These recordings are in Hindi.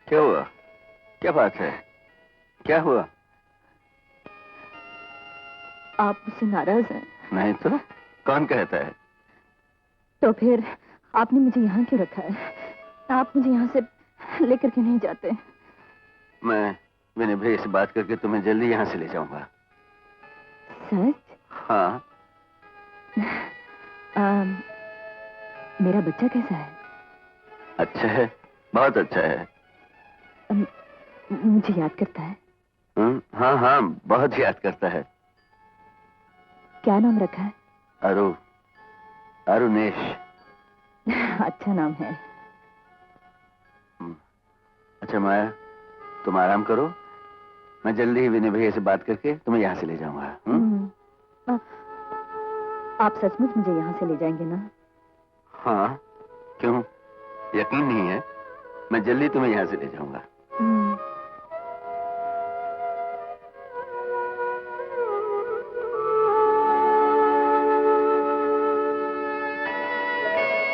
क्या हुआ? क्या बात है? क्या हुआ? आप मुझसे नाराज हैं? नहीं तो कौन कहता है? तो फिर आपने मुझे यहाँ क्यों रखा है? आप मुझे यहाँ से लेकर क्यों नहीं जाते? मैं विनय भैया से बात करके तुम्हें जल्दी यहाँ से ले जाऊंगा। सच? हाँ। मेरा बच्चा कैसा है? अच्छा है, बहुत अच्छा है। मुझे याद करता है? हाँ हाँ, बहुत याद करता है। क्या नाम रखा है? अरुणेश। अच्छा नाम है। अच्छा माया, तुम आराम करो, मैं जल्दी ही विनय भैया से बात करके तुम्हें यहाँ से ले जाऊंगा। आप सचमुच मुझे यहाँ से ले जाएंगे ना? हाँ, क्यों? यकीन नहीं है? मैं जल्दी तुम्हें यहाँ से ले जाऊंगा।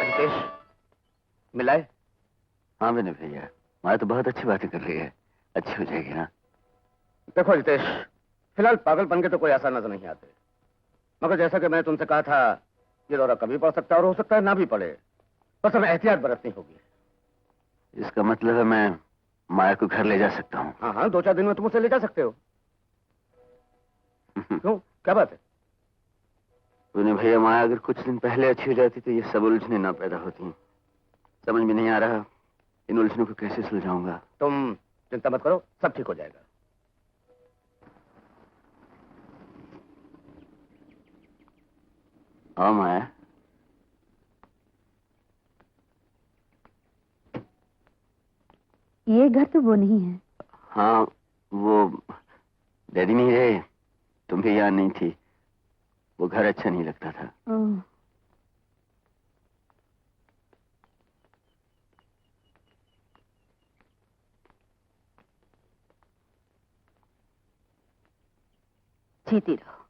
रितेश, मिलाए? हाँ विनय भैया, माया तो बहुत अच्छी बातें कर रही है, अच्छी हो जाएगी ना? देखो रितेश, फिलहाल पागल बन के तो कोई ऐसा नजर नहीं आते, मगर जैसा कि मैंने तुमसे कहा था, ये दौरा कभी पड़ सकता है और हो सकता है ना भी पड़े, बस हमें एहतियात बरतनी होगी। इसका मतलब है मैं माया को घर ले जा सकता हूँ? हाँ हाँ, 2-4 दिन में तुम उसे ले जा सकते हो। क्यों, क्या बात है? विनय भैया, माया अगर कुछ दिन पहले अच्छी हो जाती तो ये सब उलझने ना पैदा होती। समझ में नहीं आ रहा इन उलझनों को कैसे सुलझाऊंगा। तुम चिंता मत करो, सब ठीक हो जाएगा। हाँ माया। ये घर तो वो नहीं है। हाँ, वो डैडी नहीं रहे, तुम भी यहाँ नहीं थी, वो घर अच्छा नहीं लगता था। जीती रहो।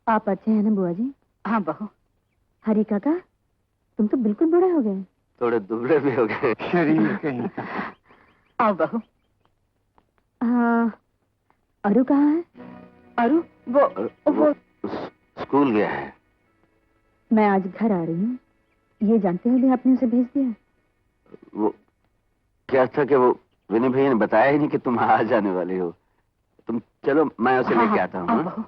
आप अच्छे हैं ना बुआ जी? हाँ बहू। हरी काका, तुम तो बिल्कुल बूढ़े हो गए। थोड़े दुबले भी हो गए। शरीर कहीं। आओ बहू। अरु कहाँ है? अरु वो स्कूल गया है। मैं आज घर आ रही हूँ, ये जानते हुए भी आपने उसे भेज दिया? वो क्या था कि वो विनय भैया ने बताया ही नहीं कि तुम आ जाने वाली हो। तुम चलो, मैं उसे लेके आता हूँ।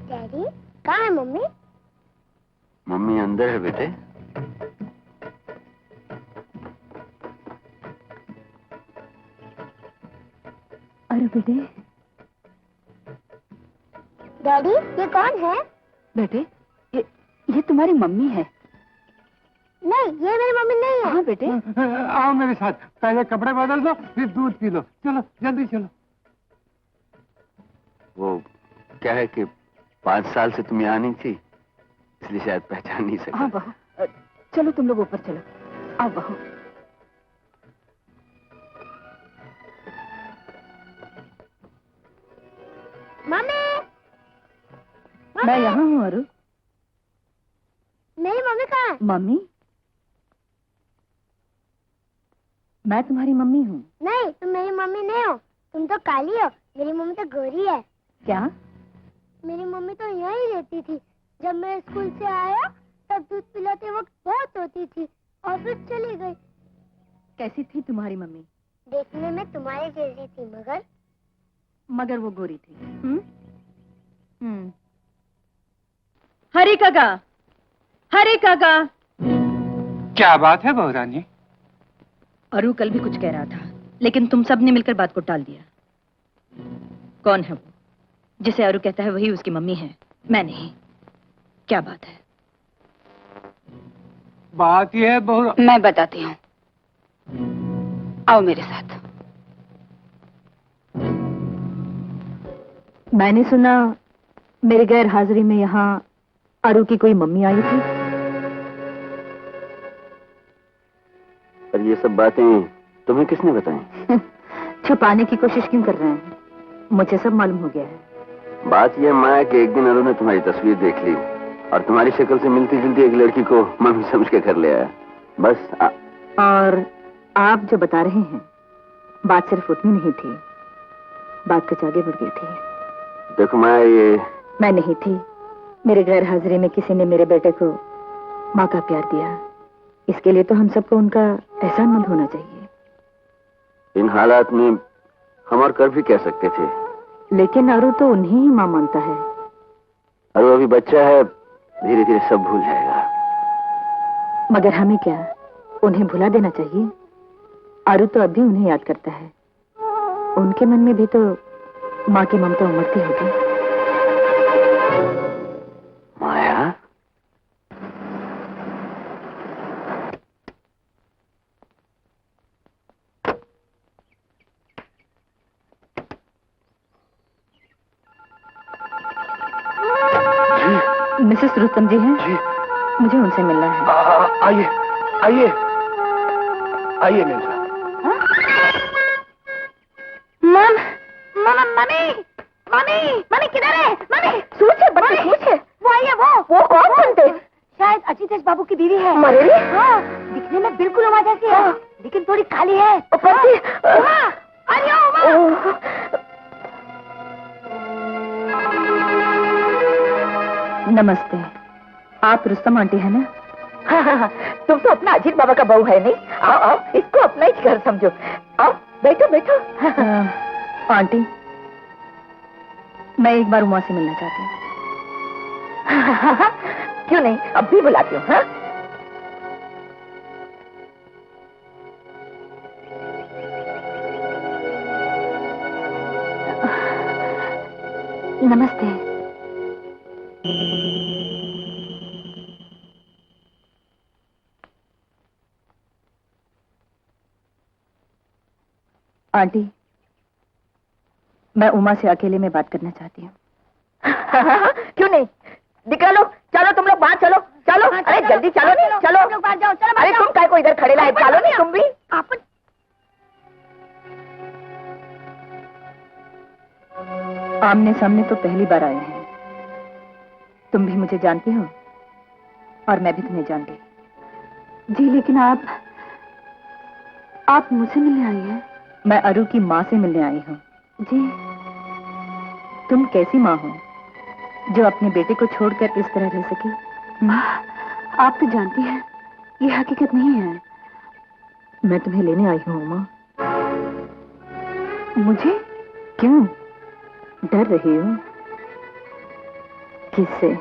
डैडी, कहाँ है मम्मी? मम्मी अंदर है बेटे। अरे बेटे। डैडी, ये कौन है? बेटे, ये तुम्हारी मम्मी है। नहीं, ये मेरी मम्मी नहीं है। हाँ बेटे। आओ मेरे साथ, पहले कपड़े बदल दो, फिर दूध पी लो। चलो जल्दी चलो। वो क्या है कि 5 साल से तुम यहाँ नहीं थी, इसलिए शायद पहचान नहीं सका। हाँ बहू, चलो तुम लोग ऊपर चलो। आओ बहू। मम्मी, मैं यहाँ हूँ अरु। मेरी मम्मी कहाँ है? मम्मी? मैं तुम्हारी मम्मी हूँ। नहीं, तुम मेरी मम्मी नहीं हो, तुम तो काली हो, मेरी मम्मी तो गोरी है। क्या? मेरी मम्मी तो यहीं रहती थी, जब मैं स्कूल से आया तब दूध पिलाते वक्त बहुत रोती थी और फिर चली गई। कैसी थी तुम्हारी मम्मी? देखने में तुम्हारे जैसी थी, मगर वो गोरी थी। हरी काका, हरी काका। क्या बात है बहुरानी? अरु कल भी कुछ कह रहा था, लेकिन तुम सब ने मिलकर बात को टाल दिया। कौन है वो? जिसे अरु कहता है वही उसकी मम्मी है, मैं नहीं। क्या बात है? बात यह है मैं बताती हूँ, आओ मेरे साथ। मैंने सुना मेरे गैर हाजिरी में यहाँ अरु की कोई मम्मी आई थी। पर ये सब बातें तुम्हें किसने बताई? छुपाने की कोशिश क्यों कर रहे हैं? मुझे सब मालूम हो गया है। बात यह माया कि एक दिन अरु ने तुम्हारी तस्वीर देख ली और तुम्हारी शक्ल से मिलती जुलती एक लड़की को मम्मी समझ के कर ले आया। बस और आप जो बता रहे हैं, बात सिर्फ उतनी नहीं थी, बात कुछ आगे बढ़ गई थी। देखो माया, ये मैं नहीं थी। मेरे गैर हाजिरी में किसी ने मेरे बेटे को माँ का प्यार दिया। इसके लिए तो हम सबको उनका एहसानमंद होना चाहिए। इन हालात में हम और कर भी कह सकते थे, लेकिन अरु तो उन्हें ही माँ मानता है। अरु अभी बच्चा है, धीरे धीरे सब भूल जाएगा। मगर हमें क्या, उन्हें भुला देना चाहिए। अरु तो अब भी उन्हें याद करता है। उनके मन में भी तो माँ की ममता उमड़ती होगी। माया, मिसेस रुस्तम जी हैं? जी। मुझे उनसे मिलना है। आइए आइए आइए मेम साहब। मम, मम्मी, मम्मी, मम्मी किधर है? मम्मी, सूच है, बच्चे सूच है। वो आई है वो कौन बनते? शायद अजीतेश बाबू की बीवी है। मरेली? हाँ, दिखने में बिल्कुल उमा जैसी है, लेकिन थोड़ी काली है। उमा, अरे उमा। नमस्ते, आप रुस्तम आंटी है ना? हाँ, तुम तो अपना अजीत बाबा का बहू है नहीं? आओ आओ, इसको अपना ही घर समझो। आओ बैठो बैठो। आंटी, मैं एक बार उमा से मिलना चाहती हूँ। क्यों नहीं, अब भी बुलाती हूँ। हाँ? नमस्ते। आंटी, मैं उमा से अकेले में बात करना चाहती हूँ। क्यों नहीं, दिखा लो। चलो तुम लोग बाहर चलो, चलो। अरे जल्दी चलो, नहीं चलो, बाहर जाओ। चलो, अरे तुम काय को इधर खड़े लाए? चलो नहीं तुम भी। आमने सामने तो पहली बार आए हैं। तुम भी मुझे जानती हो और मैं भी तुम्हें जानती। जी, लेकिन आप मुझसे मिलने आई हैं? मैं अरु की माँ से मिलने आई हूँ। जी, तुम कैसी माँ हो जो अपने बेटे को छोड़कर इस तरह रह सकी? आप तो जानती हैं, ये हकीकत नहीं है। मैं तुम्हें लेने आई हूँ उमा। मुझे? क्यों, डर रही हो? किससे?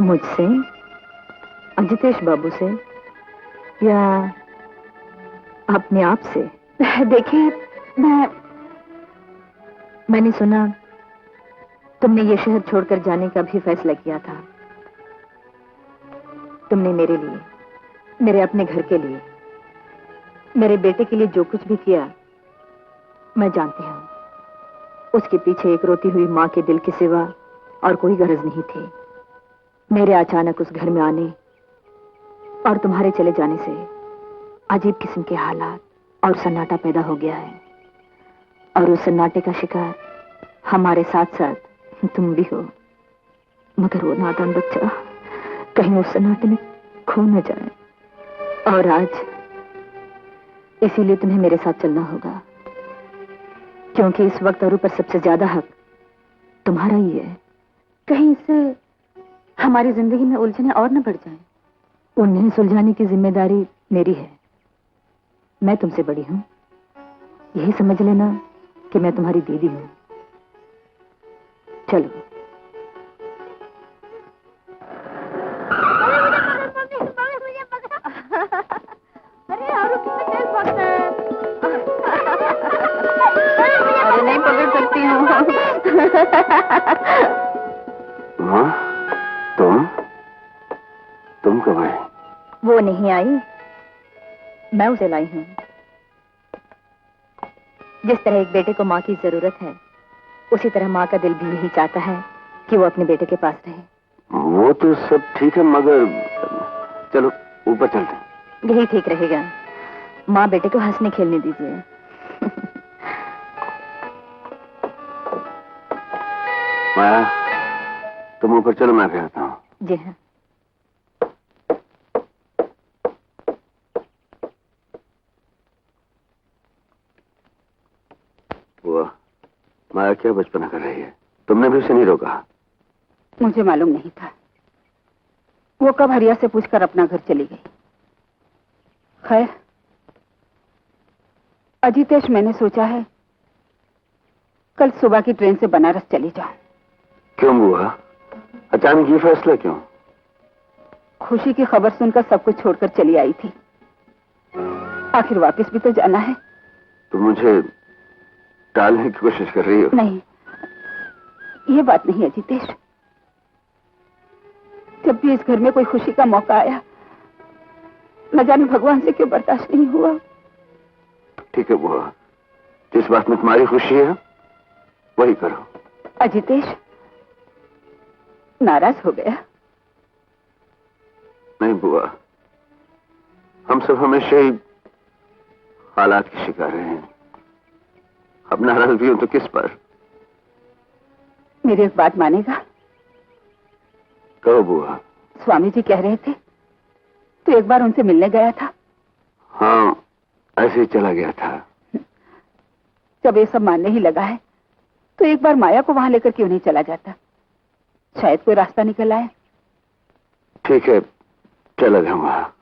मुझसे, अजितेश बाबू से, या अपने आप से? देखिए, मैंने सुना तुमने ये शहर छोड़कर जाने का भी फैसला किया था। तुमने मेरे लिए, मेरे अपने घर के लिए, मेरे बेटे के लिए जो कुछ भी किया, मैं जानती हूँ। उसके पीछे एक रोती हुई माँ के दिल के सिवा और कोई गरज नहीं थी। मेरे अचानक उस घर में आने और तुम्हारे चले जाने से अजीब किस्म के हालात और सन्नाटा पैदा हो गया है। और उस सन्नाटे का शिकार हमारे साथ साथ तुम भी हो। मगर वो नादान बच्चा कहीं उस सन्नाटे में खो न जाए। और आज इसीलिए तुम्हें मेरे साथ चलना होगा, क्योंकि इस वक्त अरु पर सबसे ज्यादा हक तुम्हारा ही है। कहीं इससे हमारी जिंदगी में उलझने और न बढ़ जाएं। उन्हें सुलझाने की जिम्मेदारी मेरी है। मैं तुमसे बड़ी हूं, यही समझ लेना कि मैं तुम्हारी दीदी हूं। चलो। अरे आरु कितना तेज भागता है। अरे नहीं पकड़ सकती हूँ। माँ, तुम कब आई? वो नहीं आई, मैं उसे लाई हूँ। जिस तरह एक बेटे को माँ की जरूरत है, उसी तरह माँ का दिल भी यही चाहता है कि वो अपने बेटे के पास रहे। वो तो सब ठीक है, मगर चलो ऊपर चलते हैं। यही ठीक रहेगा। माँ बेटे को हंसने खेलने दीजिए। माया, तुम ऊपर चलो, मैं भी आता हूँ। जी हाँ। वो माया क्या बचपना कर रही है? तुमने भी उसे नहीं रोका? मुझे मालूम नहीं था। वो कब हरिया से पूछकर अपना घर चली गई। खैर, अजितेश, मैंने सोचा है कल सुबह की ट्रेन से बनारस चली जाऊं। क्यों बुआ, अचानक ये फैसला क्यों? खुशी की खबर सुनकर सब कुछ छोड़कर चली आई थी। आखिर वापस भी तो जाना है। तुम मुझे टालने की कोशिश कर रही हो? नहीं, ये बात नहीं अजितेश। जब भी इस घर में कोई खुशी का मौका आया, न जाने भगवान से क्यों बर्दाश्त नहीं हुआ। ठीक है बुआ, जिस बात में तुम्हारी खुशी है वही करो। अजितेश, नाराज हो गया? नहीं बुआ, हम सब हमेशा ही हालात के शिकार रहे हैं। अब नाराज भी हो तो किस पर? मेरी एक बात मानेगा? कहो बुआ। स्वामी जी कह रहे थे तो एक बार उनसे मिलने गया था। हाँ, ऐसे ही चला गया था। जब ये सब मानने ही लगा है तो एक बार माया को वहां लेकर क्यों नहीं चला जाता? शायद कोई रास्ता निकल आए। ठीक है, चला जाऊंगा।